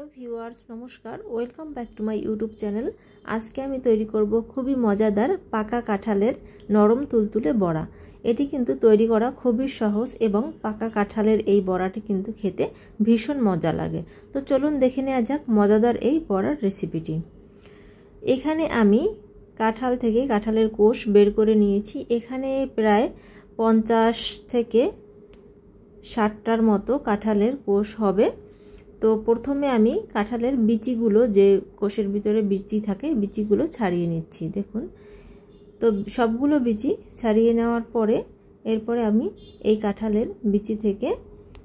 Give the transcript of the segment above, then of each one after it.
Hello viewers, নমস্কার। Welcome back to my YouTube channel. আজকে আমি তৈরি করব খুবই মজাদার পাকা কাঁঠালের নরম তুলতুলে বড়া। এটি কিন্তু তৈরি করা খুবই সহজ এবং পাকা কাঁঠালের এই বড়াটি কিন্তু খেতে ভীষণ মজা লাগে। তো চলুন দেখে নেওয়া যাক মজাদার এই বড়ার রেসিপিটি। এখানে আমি কাঁঠাল থেকে কাঁঠালের কোষ বের করে নিয়েছি। এখানে প্রায় 50 থেকে 60টার মতো কাঁঠালের কোষ হবে। তো প্রথমে আমি কাঁঠালের বিচিগুলো, যে কোষের ভিতরে বিচি থাকে, বিচিগুলো ছাড়িয়ে নিচ্ছি। দেখুন, তো সবগুলো বিচি ছাড়িয়ে নেওয়ার পরে এরপরে আমি এই কাঁঠালের বিচি থেকে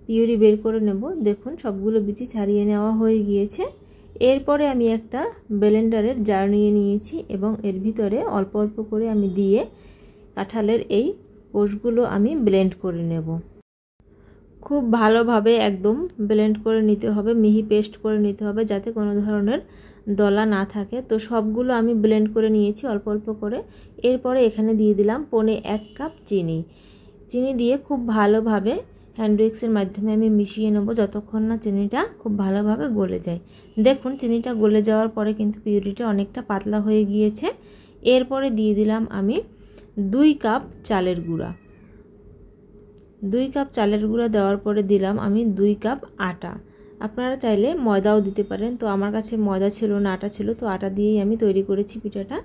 পিউরি বের করে নেব। দেখুন, সবগুলো বিচি ছাড়িয়ে নেওয়া হয়ে গিয়েছে। এরপরে আমি একটা ব্লেন্ডারের জার নিয়ে নিয়েছি এবং এর ভিতরে অল্প অল্প করে আমি দিয়ে কাঁঠালের এই কোষগুলো আমি ব্লেন্ড করে নেব। খুব ভালোভাবে একদম ব্লেন্ড করে নিতে হবে, মিহি পেস্ট করে নিতে হবে, যাতে কোনো ধরনের দলা না থাকে। তো সবগুলো আমি ব্লেন্ড করে নিয়েছি অল্প অল্প করে। এরপরে এখানে দিয়ে দিলাম 1.25 কাপ চিনি। চিনি দিয়ে খুব ভালোভাবে হ্যান্ড উইক্সের মাধ্যমে আমি মিশিয়ে নেব যতক্ষণ না চিনিটা খুব ভালোভাবে গলে যায়। দেখুন, চিনিটা গলে যাওয়ার পরে কিন্তু পিউরিটা অনেকটা পাতলা হয়ে গিয়েছে। এরপরে দিয়ে দিলাম আমি 2 কাপ চালের গুঁড়া। 2 কাপ চালের গুঁড়া দেওয়ার পরে দিলাম আমি 2 কাপ আটা। আপনারা চাইলে ময়দাও দিতে পারেন। তো আমার কাছে ময়দা ছিল না, আটা ছিল, তো আটা দিয়েই আমি তৈরি করেছি পিঠাটা।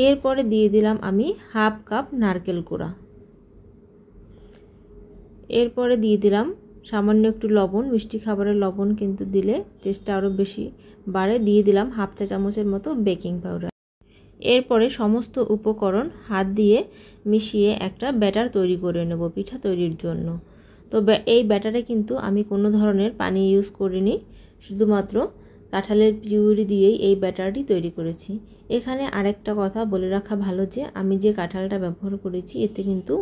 এরপরে দিয়ে দিলাম আমি 1/2 কাপ নারকেল কোড়া। এরপরে দিয়ে দিলাম সামান্য একটু লবণ। মিষ্টি খাবারের লবণ কিন্তু দিলে টেস্টটা আরও বেশি বাড়ে। দিয়ে দিলাম 1/2 চা চামচের মতো বেকিং পাউডার। এরপরে সমস্ত উপকরণ হাত দিয়ে মিশিয়ে একটা ব্যাটার তৈরি করে নেব পিঠা তৈরির জন্য। তো এই ব্যাটারে কিন্তু আমি কোনো ধরনের পানি ইউজ করিনি, শুধুমাত্র কাঁঠালের পিউরি দিয়েই এই ব্যাটারটি তৈরি করেছি। এখানে আরেকটা কথা বলে রাখা ভালো যে আমি যে কাঁঠালটা ব্যবহার করেছি এতে কিন্তু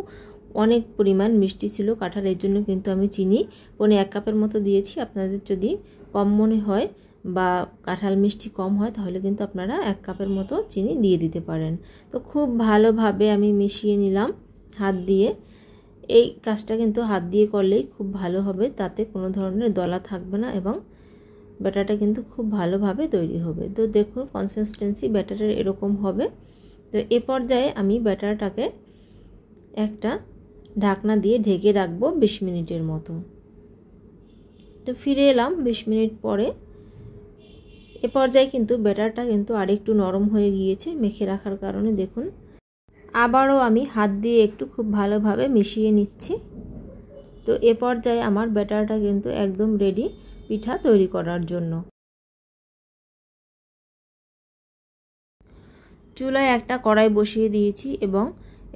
অনেক পরিমাণ মিষ্টি ছিল কাঁঠাল, এর জন্য কিন্তু আমি চিনি 1.25 কাপের মতো দিয়েছি। আপনাদের যদি কম মনে হয় বা কাঁঠাল মিষ্টি কম হয় তাহলে কিন্তু আপনারা 1 কাপের মতো চিনি দিয়ে দিতে পারেন। তো খুব ভালোভাবে আমি মিশিয়ে নিলাম হাত দিয়ে। এই কাজটা কিন্তু হাত দিয়ে করলেই খুব ভালো হবে, তাতে কোনো ধরনের দলা থাকবে না এবং ব্যাটারটা কিন্তু খুব ভালোভাবে তৈরি হবে। তো দেখুন, কনসিস্টেন্সি ব্যাটারের এরকম হবে। তো এ পর্যায়ে আমি ব্যাটারটাকে একটা ঢাকনা দিয়ে ঢেকে রাখবো 20 মিনিটের মতো। তো ফিরে এলাম 20 মিনিট পরে। এ পর্যায়ে কিন্তু ব্যাটারটা কিন্তু আরেকটু নরম হয়ে গিয়েছে মেখে রাখার কারণে। দেখুন, আবারও আমি হাত দিয়ে একটু খুব ভালোভাবে মিশিয়ে নিচ্ছি। তো এ পর্যায়ে আমার ব্যাটারটা কিন্তু একদম রেডি পিঠা তৈরি করার জন্য। চুলায় একটা কড়াই বসিয়ে দিয়েছি এবং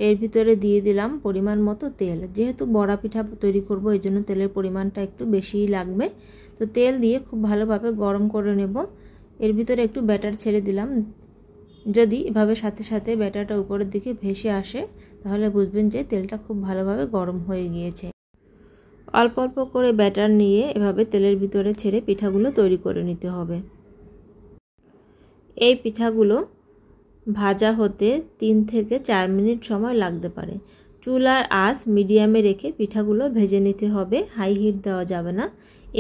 এর ভিতরে দিয়ে দিলাম পরিমাণ মতো তেল। যেহেতু বড়া পিঠা তৈরি করব এই জন্য তেলের পরিমাণটা একটু বেশিই লাগবে। তো তেল দিয়ে খুব ভালোভাবে গরম করে নেব। এর ভিতরে একটু ব্যাটার ছেড়ে দিলাম। যদি এভাবে সাথে সাথে ব্যাটারটা উপরের দিকে ভেসে আসে তাহলে বুঝবেন যে তেলটা খুব ভালোভাবে গরম হয়ে গিয়েছে। অল্প অল্প করে ব্যাটার নিয়ে এভাবে তেলের ভিতরে ছেড়ে পিঠাগুলো তৈরি করে নিতে হবে। এই পিঠাগুলো ভাজা হতে 3 থেকে 4 মিনিট সময় লাগতে পারে। চুলার আঁচ মিডিয়ামে রেখে পিঠাগুলো ভেজে নিতে হবে, হাই হিট দেওয়া যাবে না।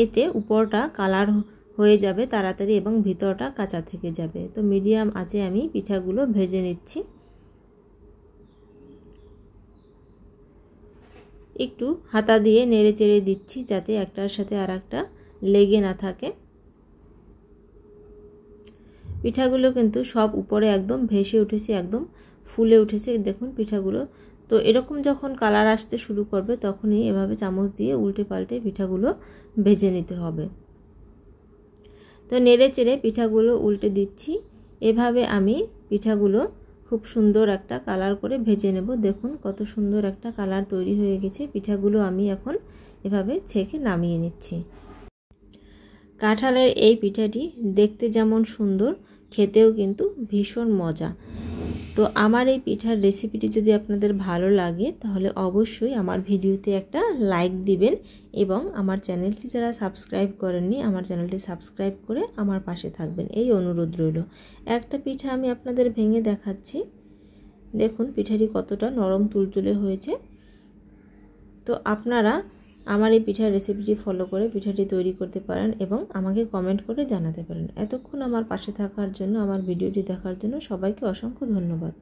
এতে উপরটা কালার হয়ে যাবে তাড়াতাড়ি এবং ভিতরটা কাঁচা থেকে যাবে। তো মিডিয়াম আঁচে আমি পিঠাগুলো ভেজে নিচ্ছি। একটু হাতা দিয়ে নেড়ে চেড়ে দিচ্ছি যাতে একটার সাথে আর একটা লেগে না থাকে। পিঠাগুলো কিন্তু সব উপরে একদম ভেসে উঠেছে, একদম ফুলে উঠেছে। দেখুন পিঠাগুলো। তো এরকম যখন কালার আসতে শুরু করবে তখনই এভাবে চামচ দিয়ে উল্টে পাল্টে পিঠাগুলো ভেজে নিতে হবে। তো নেড়ে চেড়ে পিঠাগুলো উল্টে দিচ্ছি। এভাবে আমি পিঠাগুলো খুব সুন্দর একটা কালার করে ভেজে নেব। দেখুন কত সুন্দর একটা কালার তৈরি হয়ে গেছে। পিঠাগুলো আমি এখন এভাবে ছেঁকে নামিয়ে নিচ্ছি। কাঁঠালের এই পিঠাটি দেখতে যেমন সুন্দর, খেতেও কিন্তু ভীষণ মজা। তো আমার এই পিঠার রেসিপিটি যদি আপনাদের ভালো লাগে তাহলে অবশ্যই আমার ভিডিওতে একটা লাইক দিবেন এবং আমার চ্যানেলটি যারা সাবস্ক্রাইব করেননি আমার চ্যানেলটি সাবস্ক্রাইব করে আমার পাশে থাকবেন, এই অনুরোধ রইল। একটা পিঠা আমি আপনাদের ভেঙে দেখাচ্ছি। দেখুন পিঠাটি কতটা নরম তুলতুলে হয়েছে। তো আপনারা আমার এই পিঠার রেসিপিটি ফলো করে পিঠাটি তৈরি করতে পারেন এবং আমাকে কমেন্ট করে জানাতে পারেন। এতক্ষণ আমার পাশে থাকার জন্য, আমার ভিডিওটি দেখার জন্য সবাইকে অসংখ্য ধন্যবাদ।